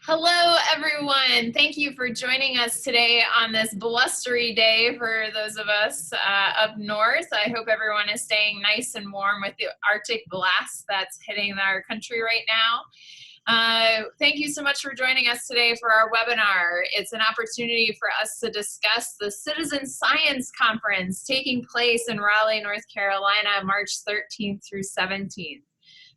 Hello, everyone. Thank you for joining us today on this blustery day for those of us up north. I hope everyone is staying nice and warm with the Arctic blast that's hitting our country right now. Thank you so much for joining us today for our webinar. It's an opportunity for us to discuss the Citizen Science Conference taking place in Raleigh, North Carolina, March 13th through 17th.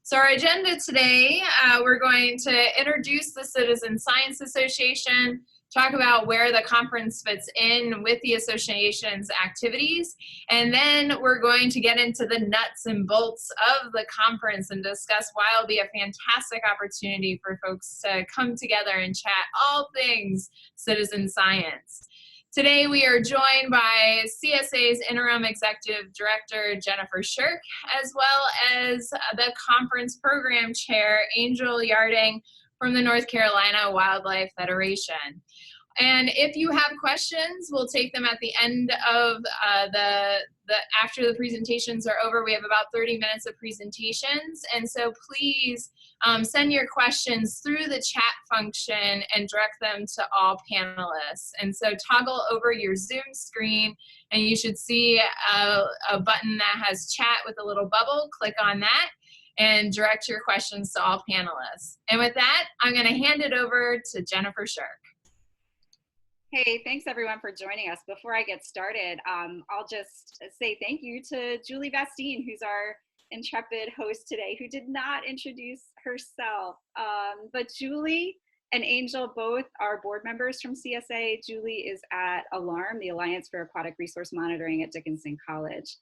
So our agenda today, we're going to introduce the Citizen Science Association, talk about where the conference fits in with the association's activities, and then we're going to get into the nuts and bolts of the conference and discuss why it'll be a fantastic opportunity for folks to come together and chat all things citizen science. Today we are joined by CSA's Interim Executive Director, Jennifer Shirk, as well as the conference program chair, Angel Hjarding from the North Carolina Wildlife Federation. And if you have questions, we'll take them at the end of after the presentations are over. We have about 30 minutes of presentations, and so please send your questions through the chat function and direct them to all panelists. And so toggle over your Zoom screen, and you should see a button that has chat with a little bubble. Click on that and direct your questions to all panelists. And with that, I'm going to hand it over to Jennifer Shirk. Hey, thanks everyone for joining us. Before I get started, I'll just say thank you to Julie Vastine, who's our intrepid host today, who did not introduce herself. But Julie and Angel both are board members from CSA. Julie is at ALLARM, the Alliance for Aquatic Resource Monitoring at Dickinson College.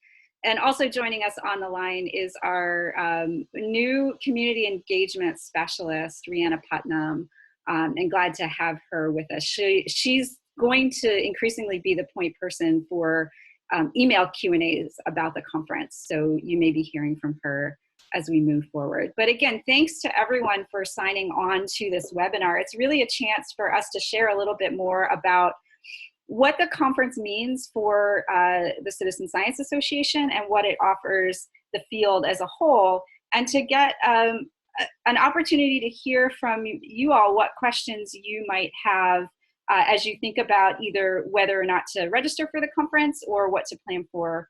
And also joining us on the line is our new community engagement specialist, Rhianna Putnam. And glad to have her with us. She's going to increasingly be the point person for email Q&As about the conference. So you may be hearing from her as we move forward. But again, thanks to everyone for signing on to this webinar. It's really a chance for us to share a little bit more about what the conference means for the Citizen Science Association and what it offers the field as a whole, and to get an opportunity to hear from you all what questions you might have as you think about either whether or not to register for the conference or what to plan for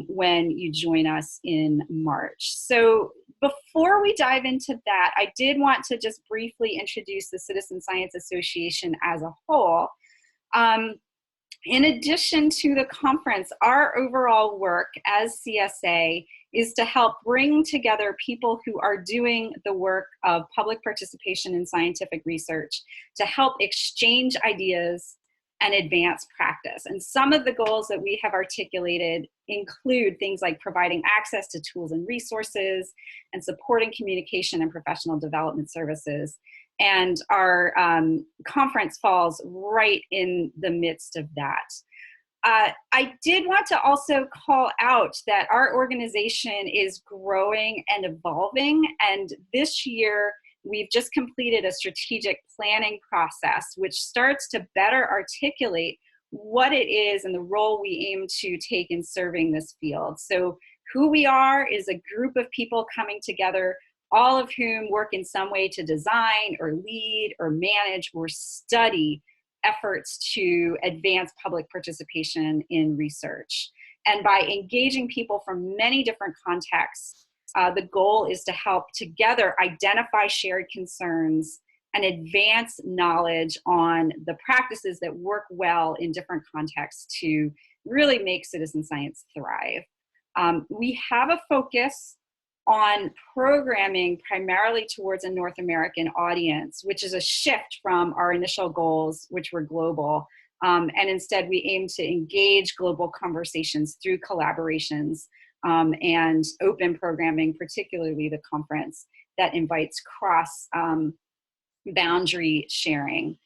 when you join us in March. So before we dive into that, I did want to just briefly introduce the Citizen Science Association as a whole. In addition to the conference, our overall work as CSA is to help bring together people who are doing the work of public participation in scientific research to help exchange ideas and advance practice. And some of the goals that we have articulated include things like providing access to tools and resources and supporting communication and professional development services. And our conference falls right in the midst of that. I did want to also call out that our organization is growing and evolving, and this year we've just completed a strategic planning process which starts to better articulate what it is and the role we aim to take in serving this field. So who we are is a group of people coming together, all of whom work in some way to design or lead or manage or study efforts to advance public participation in research. And by engaging people from many different contexts, the goal is to help together identify shared concerns and advance knowledge on the practices that work well in different contexts to really make citizen science thrive. We have a focus on programming primarily towards a North American audience, which is a shift from our initial goals, which were global. And instead, we aim to engage global conversations through collaborations and open programming, particularly the conference that invites cross-boundary sharing.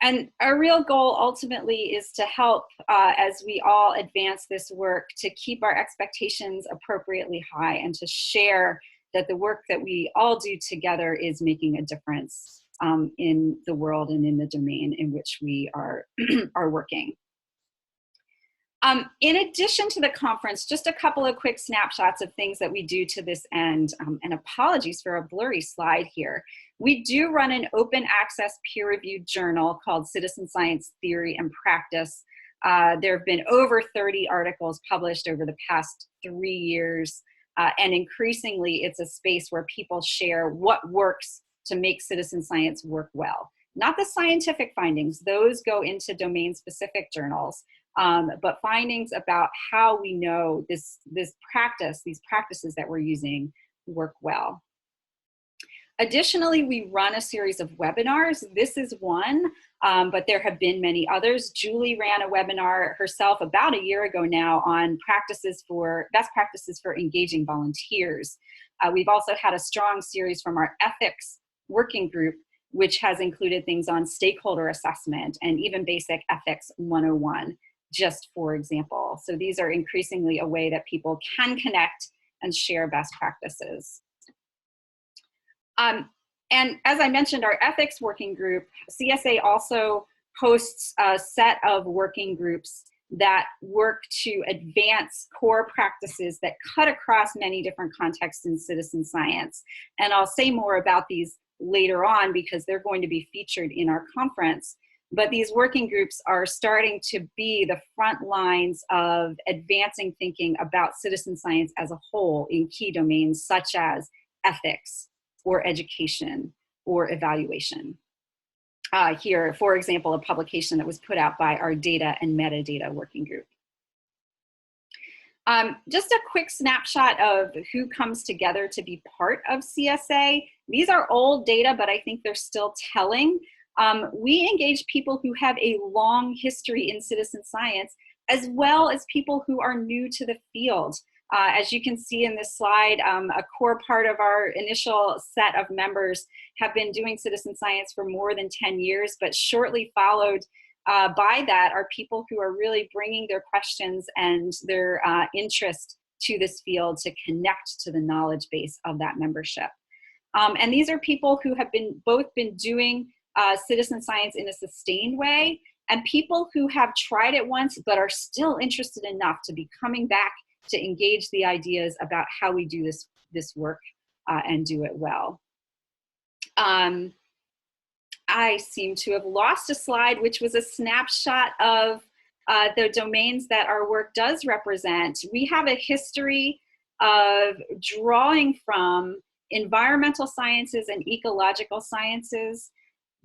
And our real goal ultimately is to help, as we all advance this work, to keep our expectations appropriately high and to share that the work that we all do together is making a difference in the world and in the domain in which we are working. In addition to the conference, just a couple of quick snapshots of things that we do to this end, and apologies for a blurry slide here. We do run an open access peer-reviewed journal called Citizen Science Theory and Practice. There have been over 30 articles published over the past 3 years, and increasingly it's a space where people share what works to make citizen science work well. Not the scientific findings, those go into domain-specific journals, but findings about how we know these practices that we're using work well. Additionally, we run a series of webinars. This is one, but there have been many others. Julie ran a webinar herself about a year ago now on best practices for engaging volunteers. We've also had a strong series from our ethics working group, which has included things on stakeholder assessment and even basic ethics 101, just for example. So these are increasingly a way that people can connect and share best practices. And as I mentioned, our ethics working group, CSA also hosts a set of working groups that work to advance core practices that cut across many different contexts in citizen science. And I'll say more about these later on because they're going to be featured in our conference. But these working groups are starting to be the front lines of advancing thinking about citizen science as a whole in key domains such as ethics, or education, or evaluation. Here, for example, a publication that was put out by our data and metadata working group. Just a quick snapshot of who comes together to be part of CSA. These are old data, but I think they're still telling. We engage people who have a long history in citizen science, as well as people who are new to the field. As you can see in this slide, a core part of our initial set of members have been doing citizen science for more than 10 years, but shortly followed by that are people who are really bringing their questions and their interest to this field to connect to the knowledge base of that membership. And these are people who have both been doing citizen science in a sustained way, and people who have tried it once but are still interested enough to be coming back to engage the ideas about how we do this work and do it well. I seem to have lost a slide, which was a snapshot of the domains that our work does represent. We have a history of drawing from environmental sciences and ecological sciences,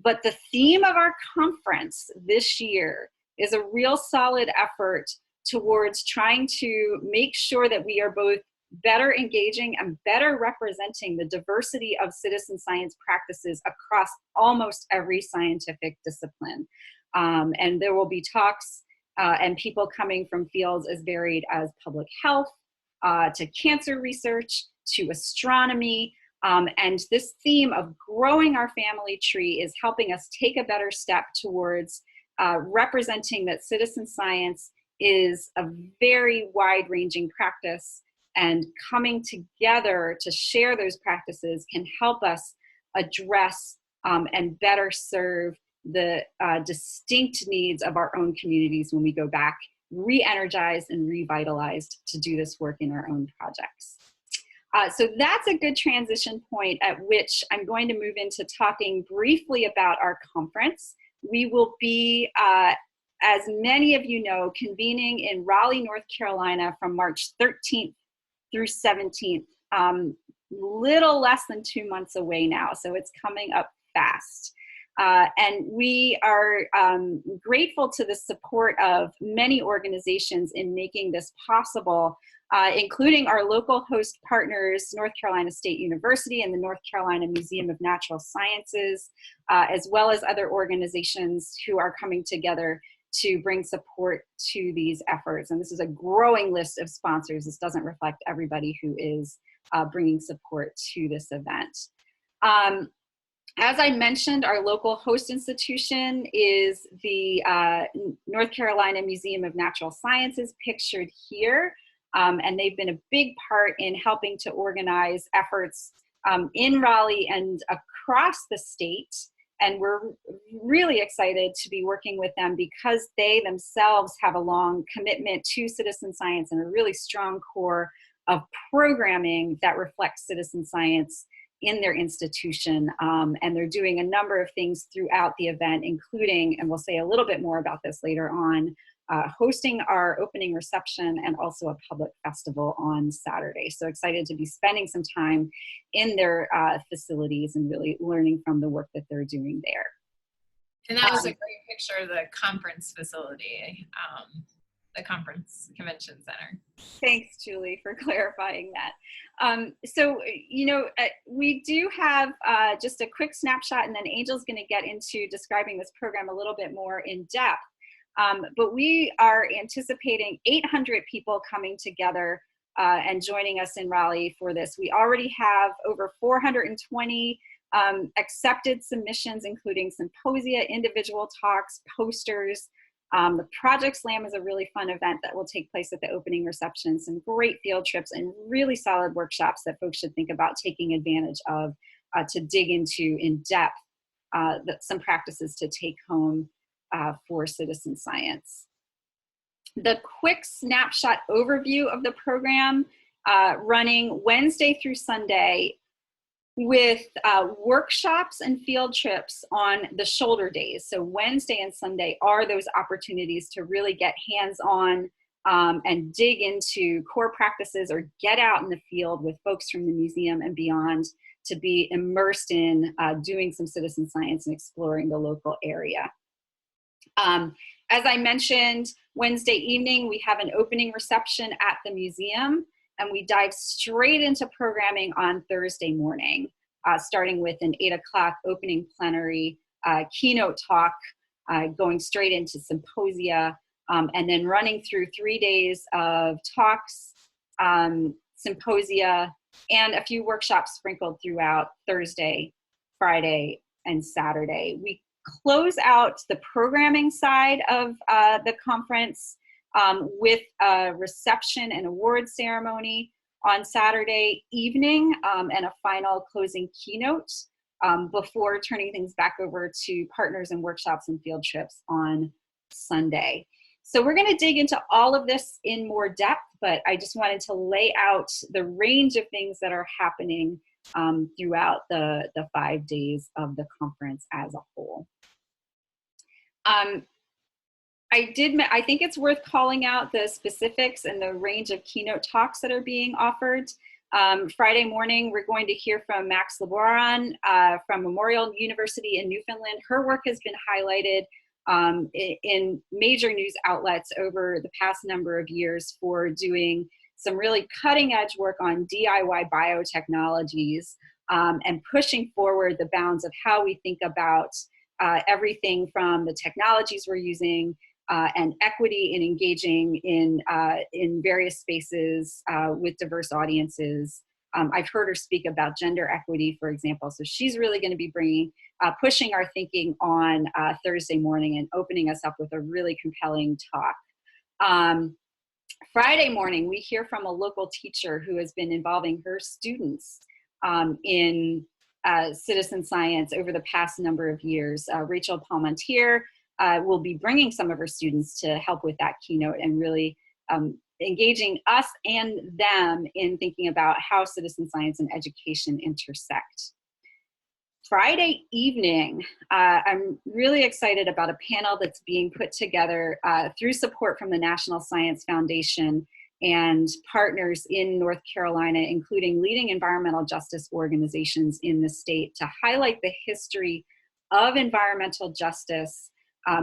but the theme of our conference this year is a real solid effort towards trying to make sure that we are both better engaging and better representing the diversity of citizen science practices across almost every scientific discipline. And there will be talks and people coming from fields as varied as public health, to cancer research, to astronomy. And this theme of growing our family tree is helping us take a better step towards representing that citizen science is a very wide-ranging practice, and coming together to share those practices can help us address and better serve the distinct needs of our own communities when we go back re-energized and revitalized to do this work in our own projects. So that's a good transition point at which I'm going to move into talking briefly about our conference. We will be, as many of you know, convening in Raleigh, North Carolina from March 13th through 17th, little less than 2 months away now, so it's coming up fast. And we are grateful to the support of many organizations in making this possible, including our local host partners, North Carolina State University and the North Carolina Museum of Natural Sciences, as well as other organizations who are coming together to bring support to these efforts. And this is a growing list of sponsors. This doesn't reflect everybody who is bringing support to this event. As I mentioned, our local host institution is the North Carolina Museum of Natural Sciences, pictured here. And they've been a big part in helping to organize efforts in Raleigh and across the state. And we're really excited to be working with them because they themselves have a long commitment to citizen science and a really strong core of programming that reflects citizen science in their institution. And they're doing a number of things throughout the event, including, and we'll say a little bit more about this later on, hosting our opening reception and also a public festival on Saturday. So excited to be spending some time in their facilities and really learning from the work that they're doing there. And that was a great picture of the conference facility, the conference convention center. Thanks, Julie, for clarifying that. So, you know, we do have just a quick snapshot, and then Angel's going to get into describing this program a little bit more in depth. But we are anticipating 800 people coming together and joining us in Raleigh for this. We already have over 420 accepted submissions, including symposia, individual talks, posters. The Project Slam is a really fun event that will take place at the opening reception, some great field trips and really solid workshops that folks should think about taking advantage of to dig into in depth some practices to take home for citizen science. The quick snapshot overview of the program running Wednesday through Sunday with workshops and field trips on the shoulder days. So Wednesday and Sunday are those opportunities to really get hands-on and dig into core practices or get out in the field with folks from the museum and beyond to be immersed in doing some citizen science and exploring the local area. As I mentioned, Wednesday evening, we have an opening reception at the museum, and we dive straight into programming on Thursday morning, starting with an 8 o'clock opening plenary keynote talk, going straight into symposia, and then running through 3 days of talks, symposia, and a few workshops sprinkled throughout Thursday, Friday, and Saturday. We close out the programming side of the conference with a reception and award ceremony on Saturday evening and a final closing keynote before turning things back over to partners and workshops and field trips on Sunday. So we're going to dig into all of this in more depth, but I just wanted to lay out the range of things that are happening throughout the 5 days of the conference as a whole. I think it's worth calling out the specifics and the range of keynote talks that are being offered. Friday morning, we're going to hear from Max Liboiron from Memorial University in Newfoundland. Her work has been highlighted in major news outlets over the past number of years for doing some really cutting edge work on DIY biotechnologies and pushing forward the bounds of how we think about everything from the technologies we're using and equity in engaging in various spaces with diverse audiences. I've heard her speak about gender equity, for example, so she's really going to be bringing, pushing our thinking on Thursday morning and opening us up with a really compelling talk. Friday morning, we hear from a local teacher who has been involving her students in citizen science over the past number of years. Rachel Palmentier will be bringing some of her students to help with that keynote and really engaging us and them in thinking about how citizen science and education intersect. Friday evening, I'm really excited about a panel that's being put together through support from the National Science Foundation and partners in North Carolina, including leading environmental justice organizations in the state, to highlight the history of environmental justice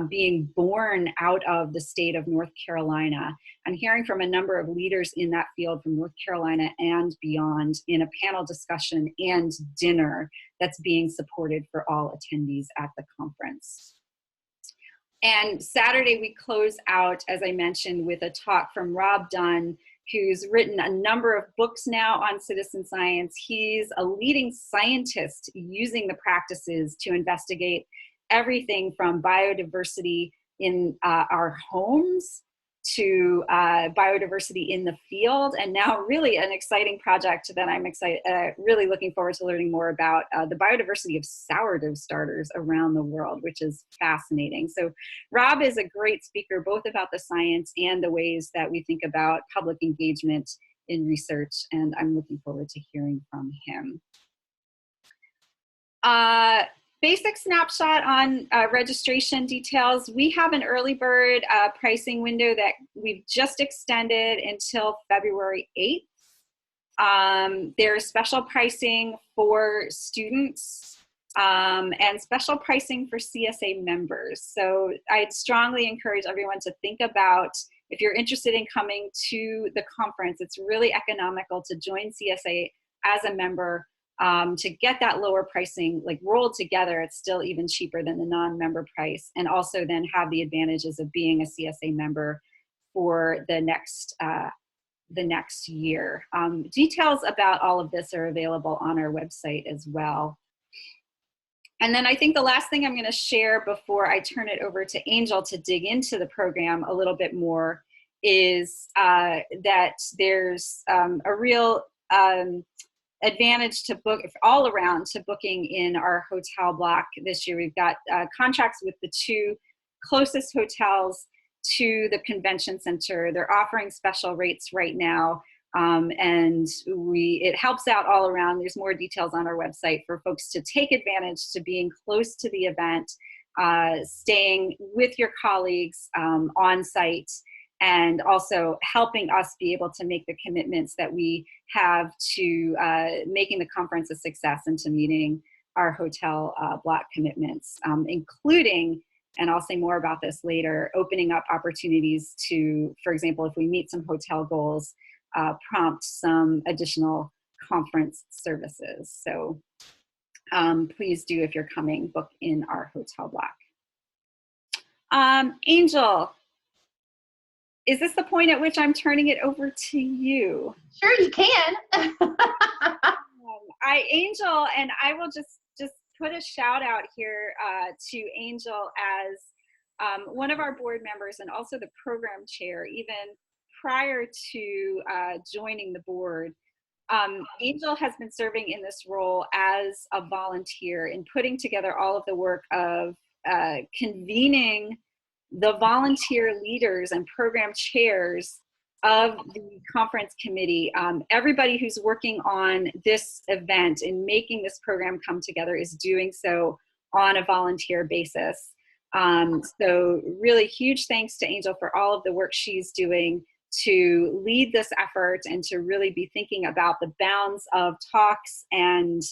being born out of the state of North Carolina. I'm hearing from a number of leaders in that field from North Carolina and beyond in a panel discussion and dinner that's being supported for all attendees at the conference. And Saturday, we close out, as I mentioned, with a talk from Rob Dunn, who's written a number of books now on citizen science. He's a leading scientist using the practices to investigate everything from biodiversity in our homes to biodiversity in the field, and now really an exciting project that I'm really looking forward to learning more about, the biodiversity of sourdough starters around the world, which is fascinating. So Rob is a great speaker, both about the science and the ways that we think about public engagement in research, and I'm looking forward to hearing from him. Basic snapshot on registration details. We have an early bird pricing window that we've just extended until February 8th. There's special pricing for students and special pricing for CSA members. So I'd strongly encourage everyone to think about, if you're interested in coming to the conference, it's really economical to join CSA as a member. To get that lower pricing, like rolled together, it's still even cheaper than the non-member price, and also then have the advantages of being a CSA member for the next year. Details about all of this are available on our website as well. And then I think the last thing I'm going to share before I turn it over to Angel to dig into the program a little bit more is that there's a real advantage to book all around to booking in our hotel block this year. We've got contracts with the 2 closest hotels to the convention center. They're offering special rates right now, and it helps out all around. There's more details on our website for folks to take advantage to being close to the event, staying with your colleagues on site, and also helping us be able to make the commitments that we have to making the conference a success and to meeting our hotel block commitments, including, and I'll say more about this later, opening up opportunities to, for example, if we meet some hotel goals, prompt some additional conference services. So please do, if you're coming, book in our hotel block. Angel, is this the point at which I'm turning it over to you? Sure, you can. Angel, and I will just put a shout out here to Angel as one of our board members and also the program chair, even prior to joining the board. Angel has been serving in this role as a volunteer in putting together all of the work of convening the volunteer leaders and program chairs of the conference committee. Everybody who's working on this event and making this program come together is doing so on a volunteer basis. So really huge thanks to Angel for all of the work she's doing to lead this effort and to really be thinking about the bounds of talks and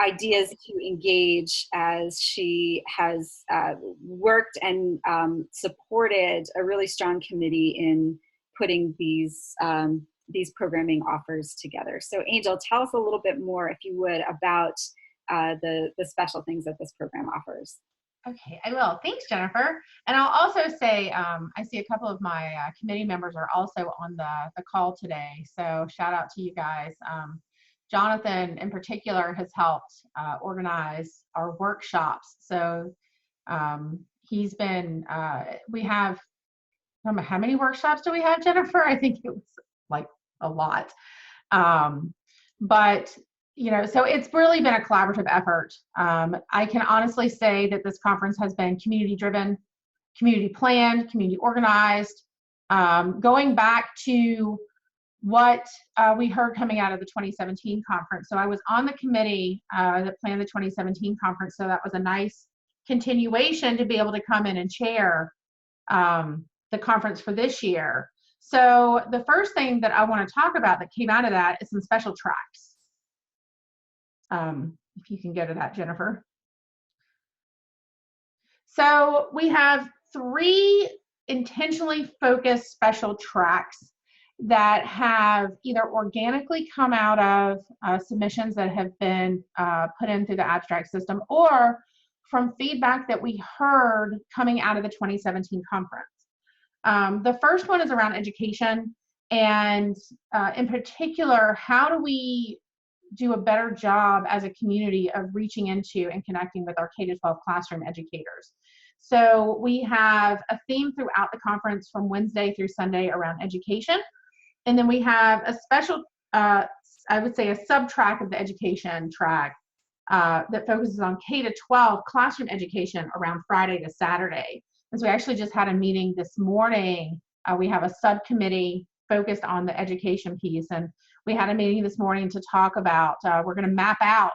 ideas to engage, as she has worked and supported a really strong committee in putting these programming offers together. So Angel, tell us a little bit more, if you would, about the special things that this program offers. Okay, I will. Thanks, Jennifer. And I'll also say, I see a couple of my committee members are also on the call today. So shout out to you guys. Jonathan in particular has helped organize our workshops. So he's been, we have, I don't know, how many workshops do we have, Jennifer? I think it was like a lot. But, you know, so it's really been a collaborative effort. I can honestly say that this conference has been community driven, community planned, community organized, going back to what we heard coming out of the 2017 conference. So I was on the committee that planned the 2017 conference, so that was a nice continuation to be able to come in and chair the conference for this year. So the first thing that I want to talk about that came out of that is some special tracks. If you can go to that, Jennifer. So we have 3 intentionally focused special tracks that have either organically come out of submissions that have been put in through the abstract system, or from feedback that we heard coming out of the 2017 conference. The first one is around education, and in particular, how do we do a better job as a community of reaching into and connecting with our K-12 classroom educators. So we have a theme throughout the conference from Wednesday through Sunday around education. And then we have a special, I would say, a sub-track of the education track that focuses on K-12 classroom education around Friday to Saturday. And so we actually just had a meeting this morning. We have a subcommittee focused on the education piece. And we had a meeting this morning to talk about, we're going to map out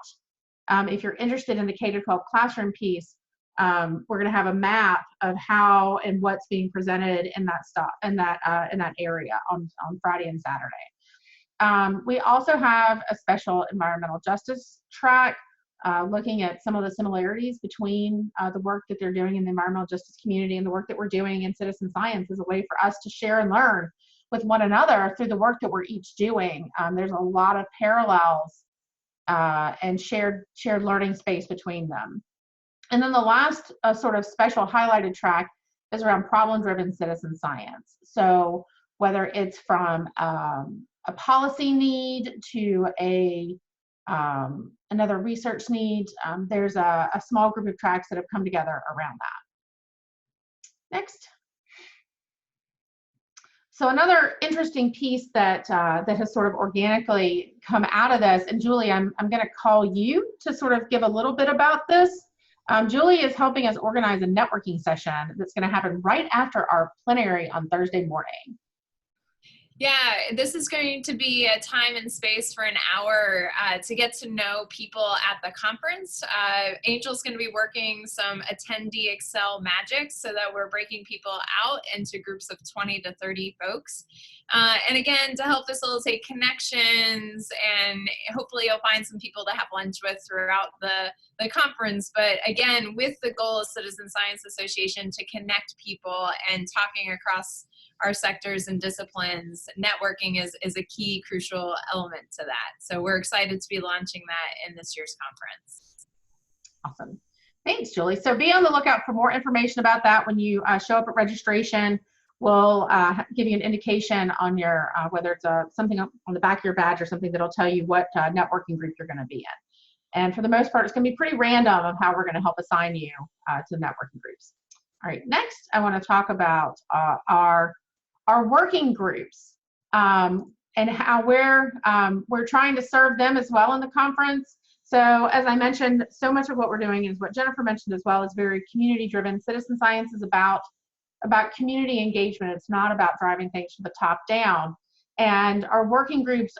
If you're interested in the K-12 classroom piece, we're going to have a map of how and what's being presented in that area on Friday and Saturday. We also have a special environmental justice track, looking at some of the similarities between the work that they're doing in the environmental justice community and the work that we're doing in citizen science, as a way for us to share and learn with one another through the work that we're each doing. There's a lot of parallels and shared learning space between them. And then the last sort of special highlighted track is around problem-driven citizen science. So whether it's from a policy need to another research need, there's a small group of tracks that have come together around that. Next. So another interesting piece that has sort of organically come out of this, and Julie, I'm going to call you to sort of give a little bit about this. Julie is helping us organize a networking session that's going to happen right after our plenary on Thursday morning. Yeah, this is going to be a time and space for an hour to get to know people at the conference. Angel's going to be working some attendee Excel magic so that we're breaking people out into groups of 20 to 30 folks. And again, to help facilitate connections, and hopefully you'll find some people to have lunch with throughout the conference. But again, with the goal of Citizen Science Association to connect people and talking across our sectors and disciplines, networking is a key crucial element to that. So we're excited to be launching that in this year's conference. Awesome. Thanks, Julie. So be on the lookout for more information about that when you show up at registration. We'll give you an indication on your, whether it's something on the back of your badge or something that'll tell you what networking group you're going to be in. And for the most part, it's going to be pretty random of how we're going to help assign you to networking groups. All right, next I want to talk about our working groups and how we're trying to serve them as well in the conference. So as I mentioned, so much of what we're doing is what Jennifer mentioned as well, is very community driven. Citizen science is about community engagement. It's not about driving things from the top down. And our working groups,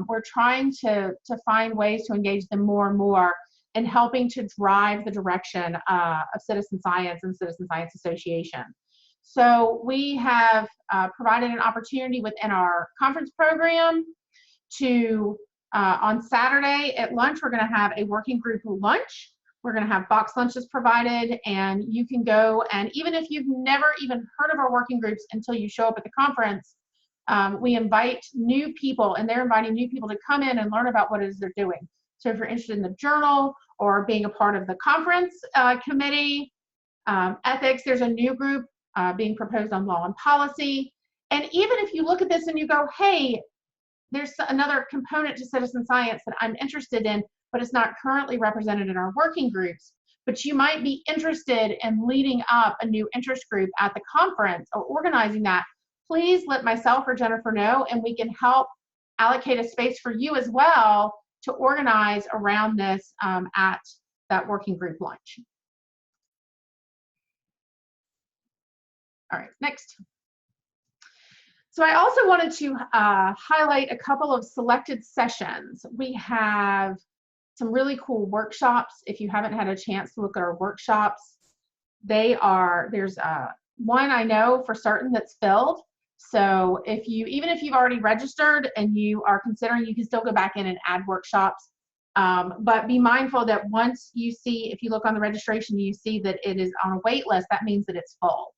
we're trying to find ways to engage them more and more in helping to drive the direction of citizen science and Citizen Science Association. So we have provided an opportunity within our conference program to, on Saturday at lunch, we're going to have a working group lunch. We're going to have box lunches provided, and you can go, and even if you've never even heard of our working groups until you show up at the conference, we invite new people, and they're inviting new people to come in and learn about what it is they're doing. So if you're interested in the journal or being a part of the conference committee, ethics, there's a new group being proposed on law and policy. And even if you look at this and you go, hey, there's another component to citizen science that I'm interested in, but it's not currently represented in our working groups, but you might be interested in leading up a new interest group at the conference or organizing that, please let myself or Jennifer know, and we can help allocate a space for you as well to organize around this at that working group lunch. All right, next. So I also wanted to highlight a couple of selected sessions. We have some really cool workshops. If you haven't had a chance to look at our workshops, there's one I know for certain that's filled. So even if you've already registered and you are considering, you can still go back in and add workshops. But be mindful that once you see, if you look on the registration, you see that it is on a wait list, that means that it's full.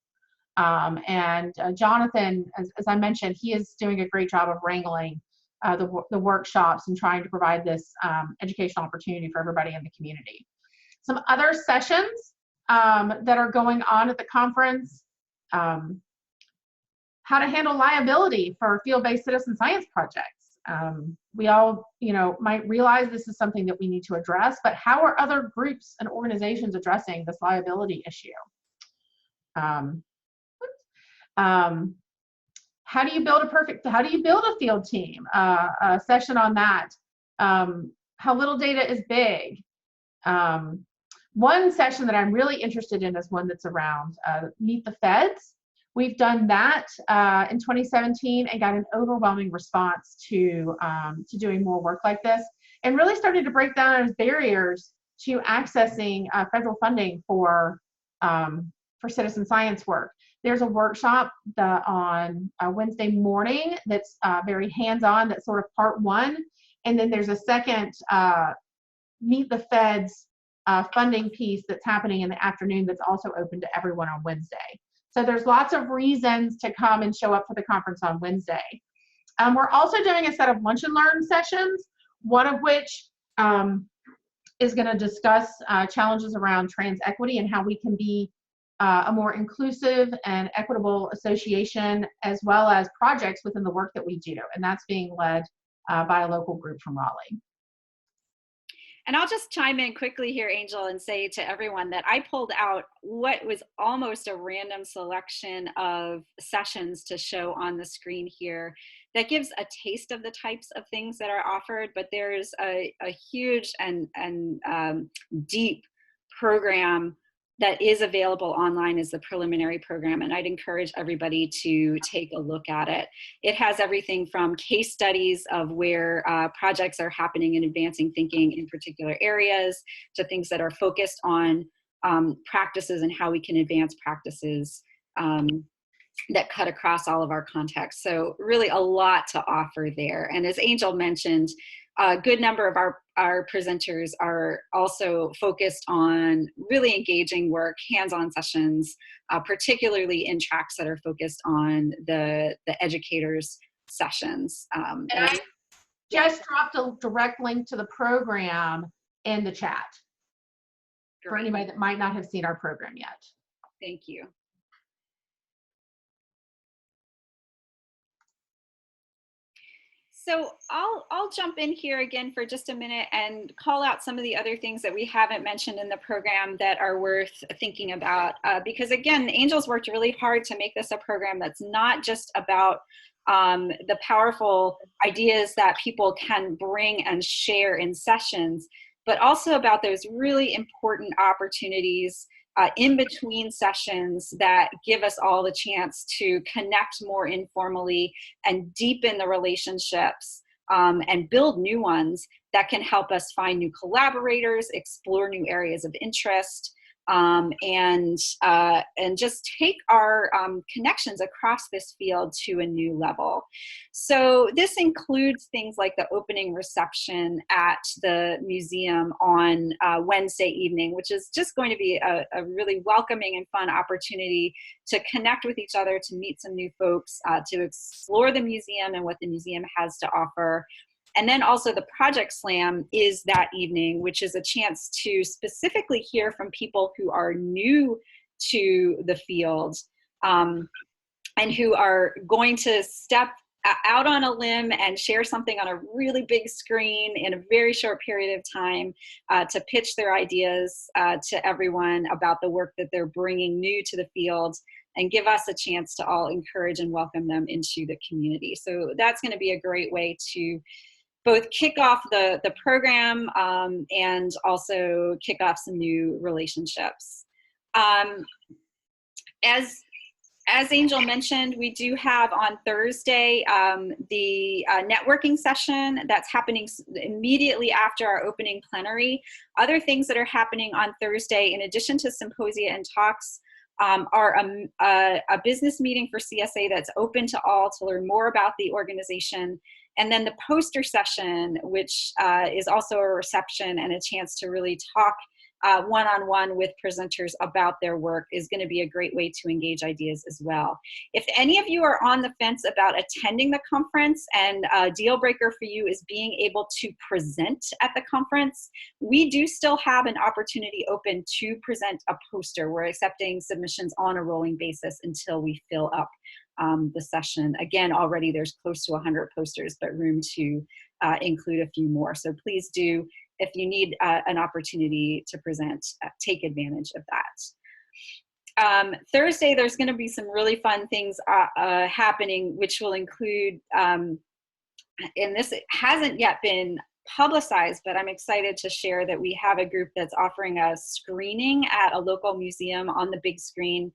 And Jonathan, as I mentioned, he is doing a great job of wrangling the workshops and trying to provide this educational opportunity for everybody in the community. Some other sessions that are going on at the conference, how to handle liability for field-based citizen science projects. We all, might realize this is something that we need to address, but how are other groups and organizations addressing this liability issue? How do you build a field team? A session on that. How little data is big. One session that I'm really interested in is one that's around Meet the Feds. We've done that in 2017 and got an overwhelming response to doing more work like this, and really started to break down those barriers to accessing federal funding for citizen science work. There's a workshop on Wednesday morning that's very hands-on, that's sort of part one. And then there's a second Meet the Feds funding piece that's happening in the afternoon that's also open to everyone on Wednesday. So there's lots of reasons to come and show up for the conference on Wednesday. We're also doing a set of lunch and learn sessions, one of which is going to discuss challenges around trans equity and how we can be a more inclusive and equitable association, as well as projects within the work that we do. And that's being led by a local group from Raleigh. And I'll just chime in quickly here, Angel, and say to everyone that I pulled out what was almost a random selection of sessions to show on the screen here that gives a taste of the types of things that are offered, but there's a huge and deep program that is available online as the preliminary program, and I'd encourage everybody to take a look at it. It has everything from case studies of where projects are happening in advancing thinking in particular areas to things that are focused on practices and how we can advance practices that cut across all of our contexts. So really a lot to offer there. And as Angel mentioned, a good number of our presenters are also focused on really engaging work, hands-on sessions, particularly in tracks that are focused on the educators' sessions. And I just dropped a direct link to the program in the chat for anybody that might not have seen our program yet. Thank you. So I'll jump in here again for just a minute and call out some of the other things that we haven't mentioned in the program that are worth thinking about. Because again, Angel's worked really hard to make this a program that's not just about the powerful ideas that people can bring and share in sessions, but also about those really important opportunities in between sessions that give us all the chance to connect more informally and deepen the relationships and build new ones that can help us find new collaborators, explore new areas of interest, and just take our connections across this field to a new level. So this includes things like the opening reception at the museum on Wednesday evening, which is just going to be a really welcoming and fun opportunity to connect with each other, to meet some new folks, to explore the museum and what the museum has to offer. And then also the Project Slam is that evening, which is a chance to specifically hear from people who are new to the field and who are going to step out on a limb and share something on a really big screen in a very short period of time to pitch their ideas to everyone about the work that they're bringing new to the field, and give us a chance to all encourage and welcome them into the community. So that's going to be a great way to both kick off the program and also kick off some new relationships. As Angel mentioned, we do have on Thursday the networking session that's happening immediately after our opening plenary. Other things that are happening on Thursday, in addition to symposia and talks, are a business meeting for CSA that's open to all to learn more about the organization. And then the poster session, which is also a reception and a chance to really talk one-on-one with presenters about their work, is going to be a great way to engage ideas as well. If any of you are on the fence about attending the conference and a deal breaker for you is being able to present at the conference, we do still have an opportunity open to present a poster. We're accepting submissions on a rolling basis until we fill up the session. Again, already there's close to 100 posters, but room to include a few more. So please do, if you need an opportunity to present, take advantage of that. Thursday, there's going to be some really fun things happening, which will include, and this hasn't yet been publicized, but I'm excited to share that we have a group that's offering a screening at a local museum on the big screen.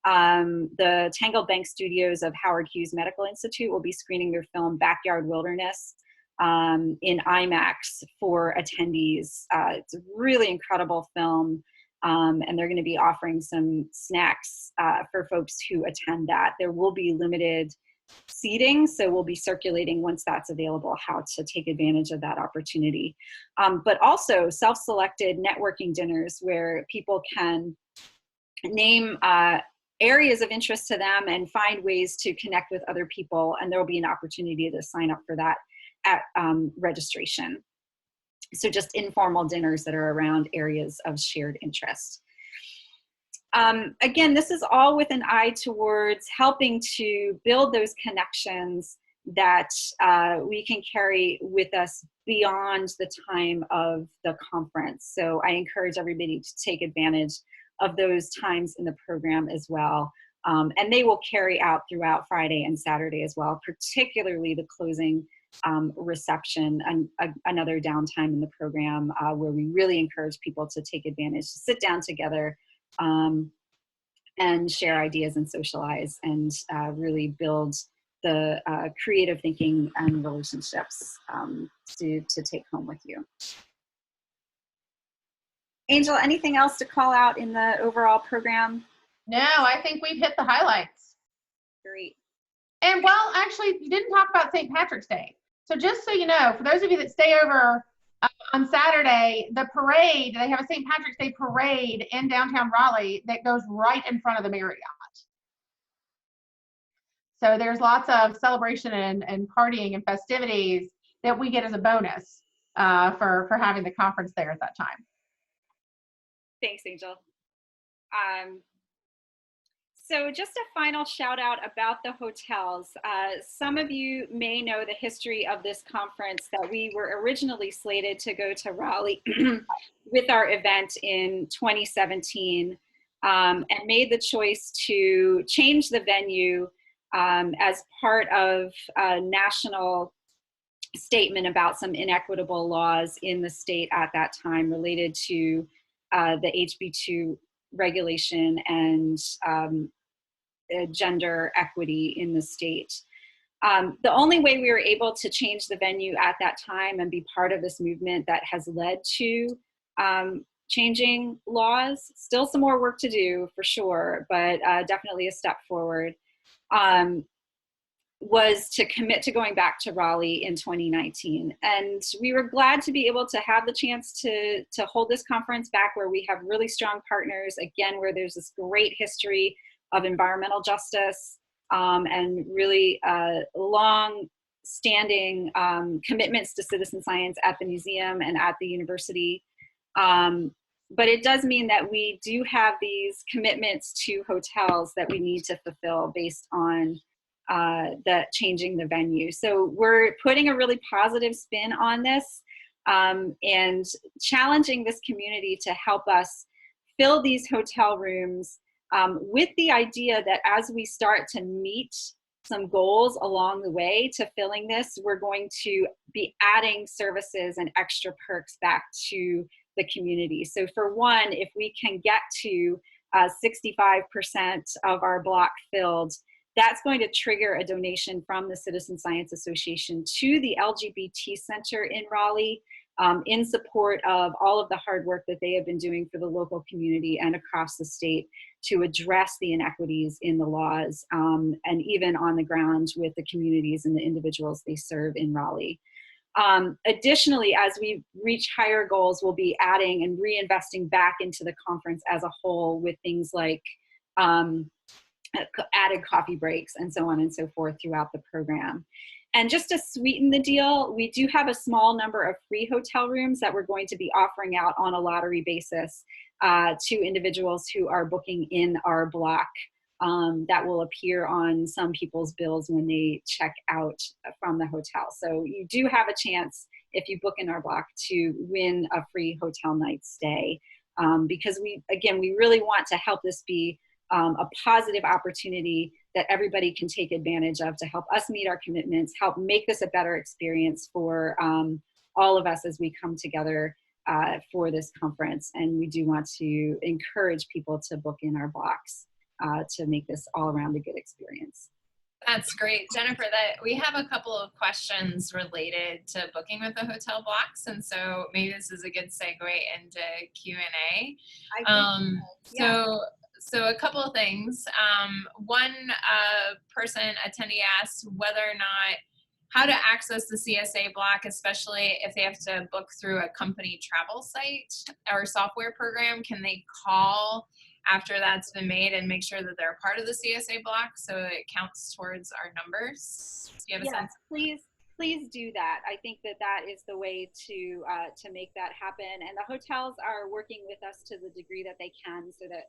The Tangled Bank Studios of Howard Hughes Medical Institute will be screening their film Backyard Wilderness in IMAX for attendees. It's a really incredible film, and they're going to be offering some snacks for folks who attend that. There will be limited seating, so we'll be circulating once that's available how to take advantage of that opportunity. But also self-selected networking dinners where people can name areas of interest to them and find ways to connect with other people, and there will be an opportunity to sign up for that at registration. So just informal dinners that are around areas of shared interest. Again, this is all with an eye towards helping to build those connections that we can carry with us beyond the time of the conference. So I encourage everybody to take advantage of those times in the program as well. And they will carry out throughout Friday and Saturday as well, particularly the closing reception and another downtime in the program where we really encourage people to take advantage, to sit down together and share ideas and socialize and really build the creative thinking and relationships to take home with you. Angel, anything else to call out in the overall program? No, I think we've hit the highlights. Great. And well, actually, you didn't talk about St. Patrick's Day. So just so you know, for those of you that stay over on Saturday, the parade, they have a St. Patrick's Day parade in downtown Raleigh that goes right in front of the Marriott. So there's lots of celebration and partying and festivities that we get as a bonus for having the conference there at that time. Thanks, Angel. So just a final shout out about the hotels. Some of you may know the history of this conference, that we were originally slated to go to Raleigh with our event in 2017 and made the choice to change the venue as part of a national statement about some inequitable laws in the state at that time related to the HB2 regulation and gender equity in the state. The only way we were able to change the venue at that time and be part of this movement that has led to changing laws, still some more work to do for sure, but definitely a step forward, was to commit to going back to Raleigh in 2019. And we were glad to be able to have the chance to hold this conference back where we have really strong partners, again, where there's this great history of environmental justice and really long-standing commitments to citizen science at the museum and at the university. But it does mean that we do have these commitments to hotels that we need to fulfill based on changing the venue. So we're putting a really positive spin on this and challenging this community to help us fill these hotel rooms with the idea that as we start to meet some goals along the way to filling this, we're going to be adding services and extra perks back to the community. So for one, if we can get to 65% of our block filled, that's going to trigger a donation from the Citizen Science Association to the LGBT Center in Raleigh in support of all of the hard work that they have been doing for the local community and across the state to address the inequities in the laws and even on the ground with the communities and the individuals they serve in Raleigh. Additionally, as we reach higher goals, we'll be adding and reinvesting back into the conference as a whole with things like added coffee breaks and so on and so forth throughout the program. And just to sweeten the deal, we do have a small number of free hotel rooms that we're going to be offering out on a lottery basis to individuals who are booking in our block. That will appear on some people's bills when they check out from the hotel. So you do have a chance, if you book in our block, to win a free hotel night stay. Because we really want to help this be a positive opportunity that everybody can take advantage of to help us meet our commitments, help make this a better experience for all of us as we come together for this conference. And we do want to encourage people to book in our blocks to make this all around a good experience. That's great, Jennifer. That we have a couple of questions related to booking with the hotel blocks, and so maybe this is a good segue into Q&A. Yeah. So a couple of things. One person attendee asked whether or not how to access the CSA block, especially if they have to book through a company travel site or software program. Can they call after that's been made and make sure that they're part of the CSA block so it counts towards our numbers? Do you have a sense? Please do that. I think that is the way to make that happen. And the hotels are working with us to the degree that they can, so that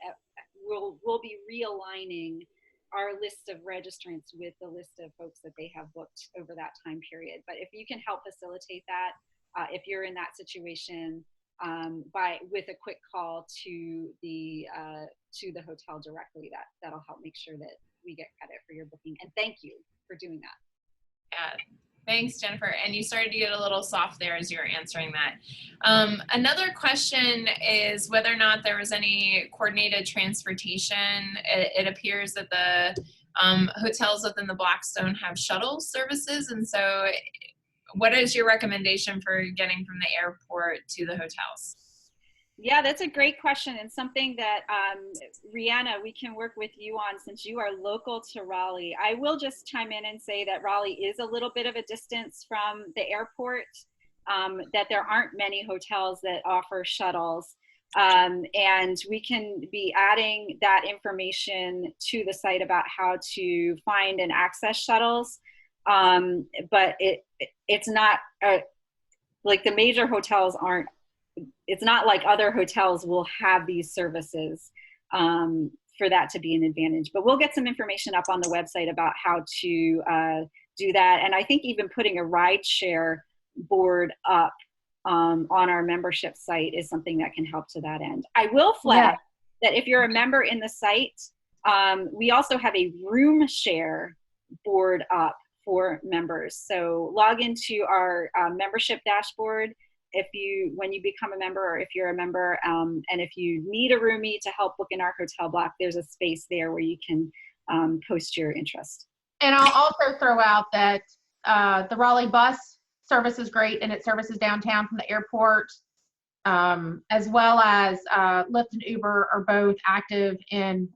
we'll be realigning our list of registrants with the list of folks that they have booked over that time period. But if you can help facilitate that, if you're in that situation, with a quick call to the hotel directly, that'll help make sure that we get credit for your booking. And thank you for doing that. Yeah. Thanks, Jennifer. And you started to get a little soft there as you were answering that. Another question is whether or not there was any coordinated transportation. It appears that the hotels within the blocks don't have shuttle services. And so what is your recommendation for getting from the airport to the hotels? Yeah, that's a great question, and something that, Rihanna, we can work with you on since you are local to Raleigh. I will just chime in and say that Raleigh is a little bit of a distance from the airport, that there aren't many hotels that offer shuttles. And we can be adding that information to the site about how to find and access shuttles. But it's not, like the major hotels aren't, it's not like other hotels will have these services for that to be an advantage. But we'll get some information up on the website about how to do that. And I think even putting a rideshare board up on our membership site is something that can help to that end. I will flag that if you're a member in the site, we also have a room share board up for members. So log into our membership dashboard when you become a member, or if you're a member, and if you need a roomie to help book in our hotel block, there's a space there where you can post your interest. And I'll also throw out that the Raleigh bus service is great, and it services downtown from the airport, as well as Lyft and Uber are both active in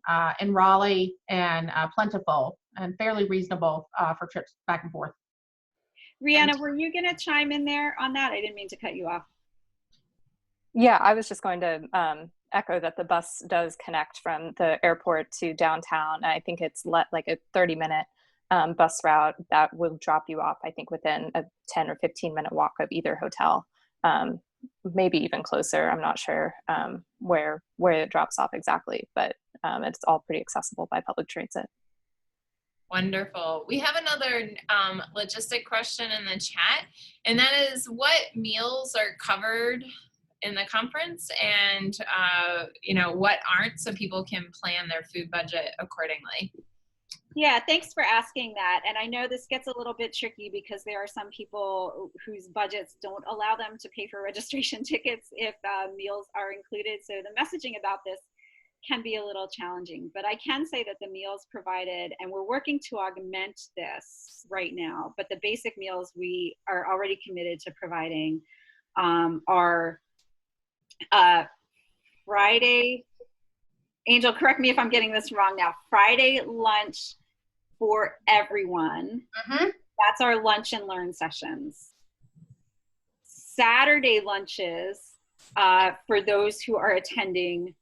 Raleigh and plentiful and fairly reasonable for trips back and forth. Rihanna, were you going to chime in there on that? I didn't mean to cut you off. Yeah, I was just going to echo that the bus does connect from the airport to downtown. I think it's like a 30-minute bus route that will drop you off, I think, within a 10 or 15-minute walk of either hotel, maybe even closer. I'm not sure where it drops off exactly, but it's all pretty accessible by public transit. Wonderful. We have another logistic question in the chat, and that is what meals are covered in the conference and what aren't, so people can plan their food budget accordingly. Yeah, thanks for asking that. And I know this gets a little bit tricky because there are some people whose budgets don't allow them to pay for registration tickets if meals are included. So the messaging about this can be a little challenging, but I can say that the meals provided, and we're working to augment this right now, but the basic meals we are already committed to providing are Friday, Angel, correct me if I'm getting this wrong now, Friday lunch for everyone. That's our lunch and learn sessions. Saturday lunches for those who are attending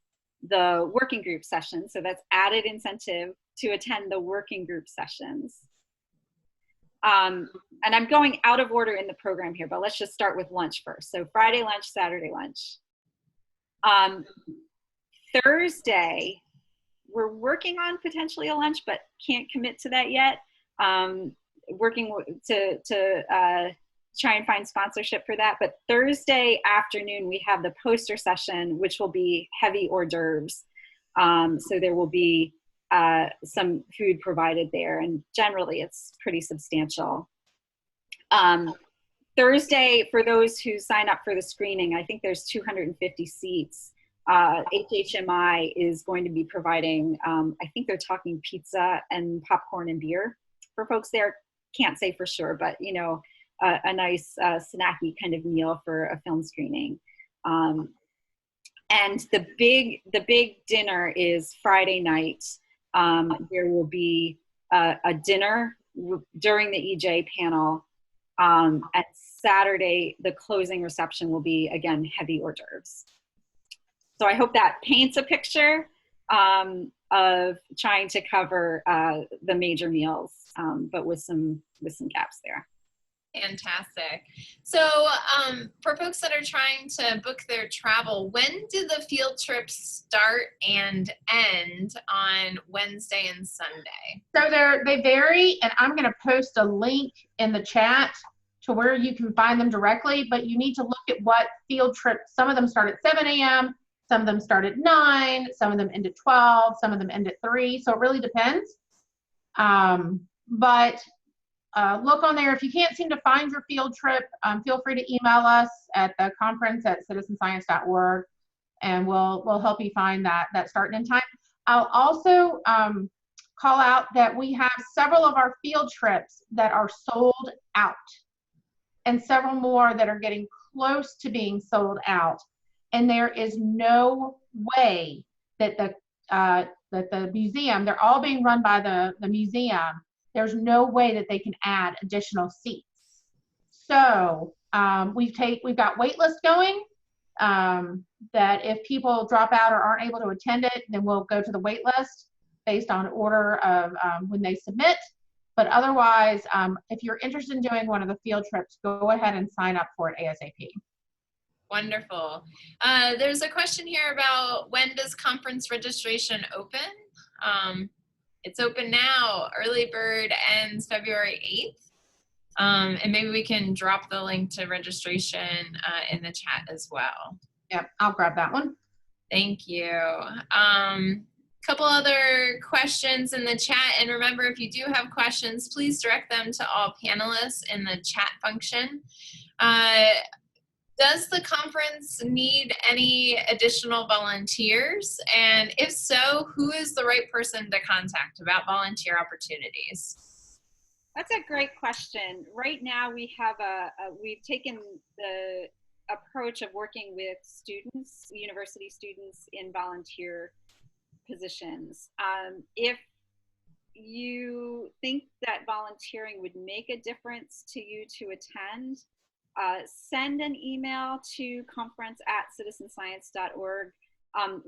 the working group session. So that's added incentive to attend the working group sessions. And I'm going out of order in the program here, but let's just start with lunch first. So Friday lunch, Saturday lunch. Thursday, we're working on potentially a lunch, but can't commit to that yet. Working to try and find sponsorship for that. But Thursday afternoon, we have the poster session, which will be heavy hors d'oeuvres. So there will be some food provided there, and generally it's pretty substantial. Thursday, for those who sign up for the screening, I think there's 250 seats. HHMI is going to be providing, I think they're talking pizza and popcorn and beer. for folks there, can't say for sure, but you know, a nice snacky kind of meal for a film screening. And the big dinner is Friday night. There will be a dinner during the EJ panel. At Saturday, the closing reception will be, again, heavy hors d'oeuvres. So I hope that paints a picture of trying to cover the major meals, but with some gaps there. Fantastic. So for folks that are trying to book their travel, when do the field trips start and end on Wednesday and Sunday? So they vary, and I'm going to post a link in the chat to where you can find them directly, but you need to look at what field trips. Some of them start at 7 a.m., some of them start at 9, some of them end at 12, some of them end at 3, so it really depends. But look on there. If you can't seem to find your field trip, feel free to email us at the conference at citizenscience.org, and we'll help you find that start and end time. I'll also call out that we have several of our field trips that are sold out, and several more that are getting close to being sold out. And there is no way that the museum, they're all being run by the museum, there's no way that they can add additional seats. So we've got wait lists going, that if people drop out or aren't able to attend it, then we'll go to the wait list based on order of when they submit. But otherwise, if you're interested in doing one of the field trips, go ahead and sign up for it ASAP. Wonderful. There's a question here about when does conference registration open? It's open now. Early bird ends February 8th. And maybe we can drop the link to registration in the chat as well. Yep, I'll grab that one. Thank you. Couple other questions in the chat, and remember, if you do have questions, please direct them to all panelists in the chat function. Does the conference need any additional volunteers? And if so, who is the right person to contact about volunteer opportunities? That's a great question. Right now we have we've taken the approach of working with students, university students in volunteer positions. If you think that volunteering would make a difference to you to attend, send an email to conference@citizenscience.org.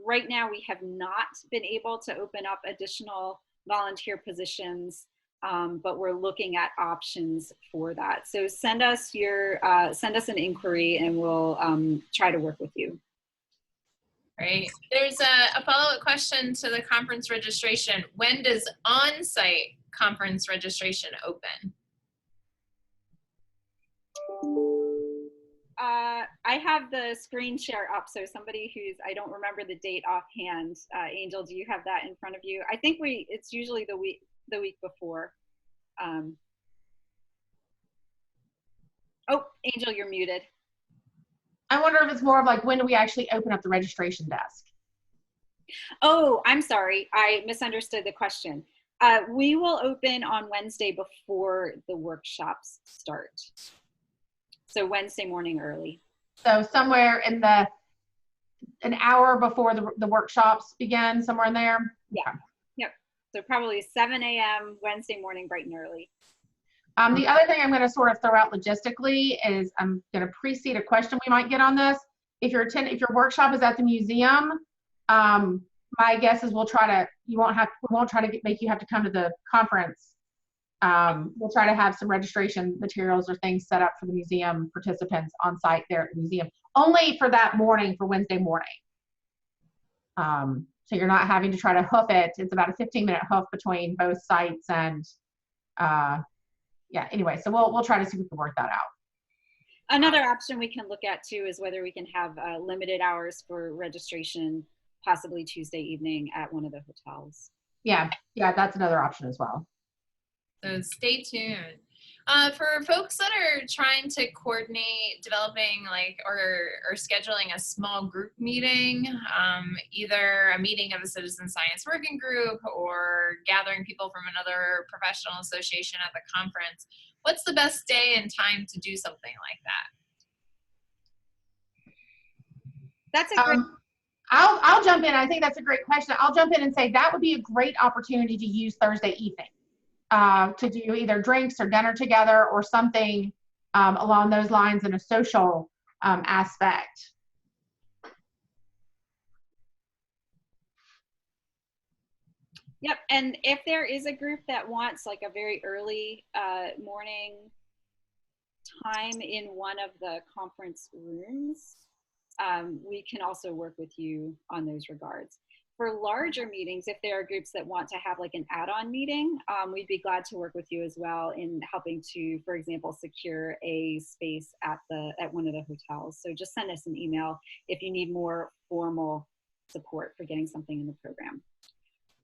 Right now we have not been able to open up additional volunteer positions, but we're looking at options for that. So send us an inquiry and we'll try to work with you. Great. There's a follow-up question to the conference registration. When does on-site conference registration open? I have the screen share up, so somebody I don't remember the date offhand. Angel, do you have that in front of you? I think it's usually the week before. Oh, Angel, you're muted. I wonder if it's more of like, when do we actually open up the registration desk? Oh, I'm sorry. I misunderstood the question. We will open on Wednesday before the workshops start. So Wednesday morning early. So somewhere in an hour before the workshops begin, somewhere in there? Yeah. Yep. So probably 7 a.m. Wednesday morning, bright and early. The other thing I'm going to sort of throw out logistically is I'm going to precede a question we might get on this. If your workshop is at the museum, my guess is we won't try to make you have to come to the conference. We'll try to have some registration materials or things set up for the museum participants on site there at the museum, only for that morning, for Wednesday morning. So you're not having to try to hoof it. It's about a 15-minute hoof between both sites, and yeah, anyway, so we'll try to see if we can work that out. Another option we can look at too is whether we can have limited hours for registration, possibly Tuesday evening at one of the hotels. Yeah, that's another option as well. So stay tuned. For folks that are trying to coordinate developing or scheduling a small group meeting, either a meeting of a citizen science working group or gathering people from another professional association at the conference, what's the best day and time to do something like that? That's a great. I'll jump in. I think that's a great question. I'll jump in and say that would be a great opportunity to use Thursday evening to do either drinks or dinner together or something along those lines in a social aspect. Yep, and if there is a group that wants like a very early morning time in one of the conference rooms, we can also work with you on those regards. For larger meetings, if there are groups that want to have like an add-on meeting, we'd be glad to work with you as well in helping to, for example, secure a space at one of the hotels. So just send us an email if you need more formal support for getting something in the program.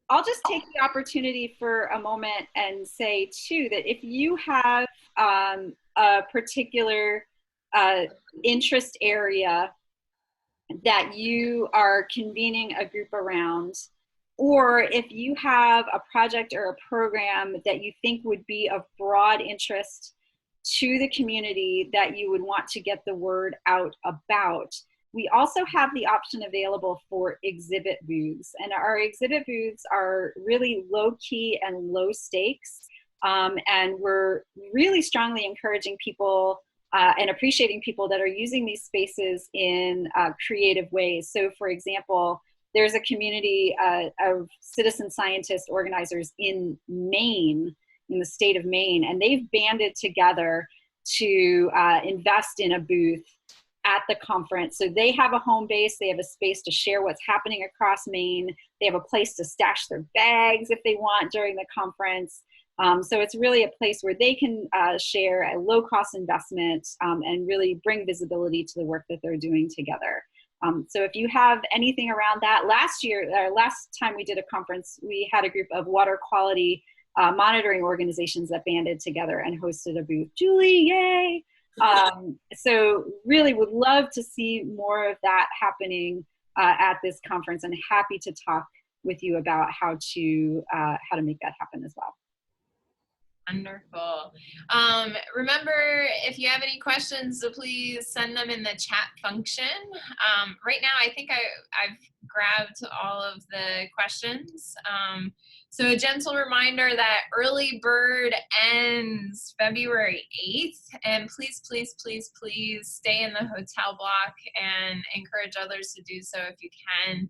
I'll just take the opportunity for a moment and say too that if you have a particular interest area that you are convening a group around, or if you have a project or a program that you think would be of broad interest to the community that you would want to get the word out about, we also have the option available for exhibit booths. And our exhibit booths are really low key and low stakes. And we're really strongly encouraging people and appreciating people that are using these spaces in creative ways. So for example, there's a community of citizen scientist organizers in Maine, in the state of Maine, and they've banded together to invest in a booth at the conference. So they have a home base, they have a space to share what's happening across Maine, they have a place to stash their bags if they want during the conference. So it's really a place where they can share a low-cost investment and really bring visibility to the work that they're doing together. So if you have anything around that, last time we did a conference, we had a group of water quality monitoring organizations that banded together and hosted a booth. Julie, yay! So really would love to see more of that happening at this conference, and happy to talk with you about how to make that happen as well. Wonderful. Remember, if you have any questions, please send them in the chat function. Right now, I think I've grabbed all of the questions. So a gentle reminder that early bird ends February 8th, and please, please, please, please stay in the hotel block and encourage others to do so if you can.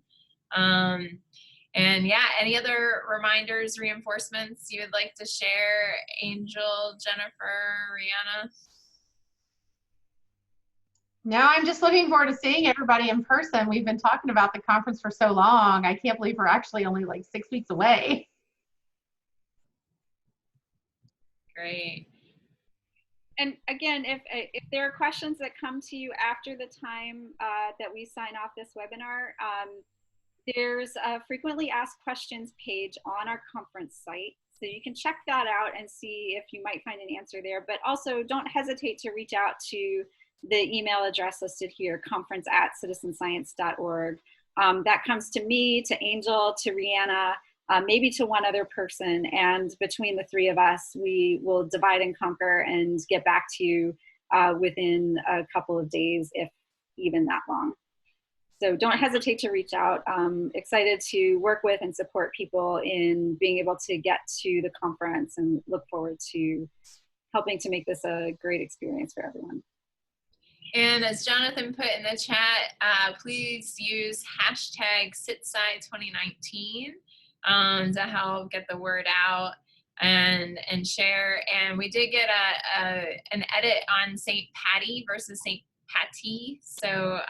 And yeah, any other reminders, reinforcements you would like to share, Angel, Jennifer, Rihanna? No, I'm just looking forward to seeing everybody in person. We've been talking about the conference for so long. I can't believe we're actually only like 6 weeks away. Great. And again, if there are questions that come to you after the time that we sign off this webinar, there's a frequently asked questions page on our conference site. So you can check that out and see if you might find an answer there. But also don't hesitate to reach out to the email address listed here, conference@citizenscience.org. That comes to me, to Angel, to Rihanna, maybe to one other person. And between the three of us, we will divide and conquer and get back to you within a couple of days, if even that long. So don't hesitate to reach out. Excited to work with and support people in being able to get to the conference, and look forward to helping to make this a great experience for everyone. And as Jonathan put in the chat, please use hashtag CitSci2019 to help get the word out and share. And we did get an edit on St. Patty versus St. Patty. So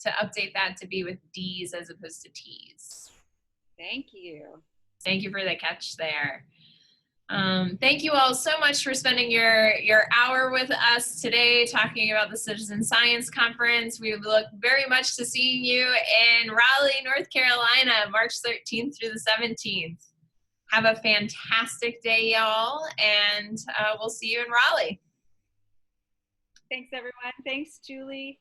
to update that to be with D's as opposed to T's. Thank you. Thank you for the catch there. Thank you all so much for spending your hour with us today talking about the Citizen Science Conference. We look very much to seeing you in Raleigh, North Carolina, March 13th through the 17th. Have a fantastic day, y'all, and and we'll see you in Raleigh. Thanks, everyone. Thanks, Julie.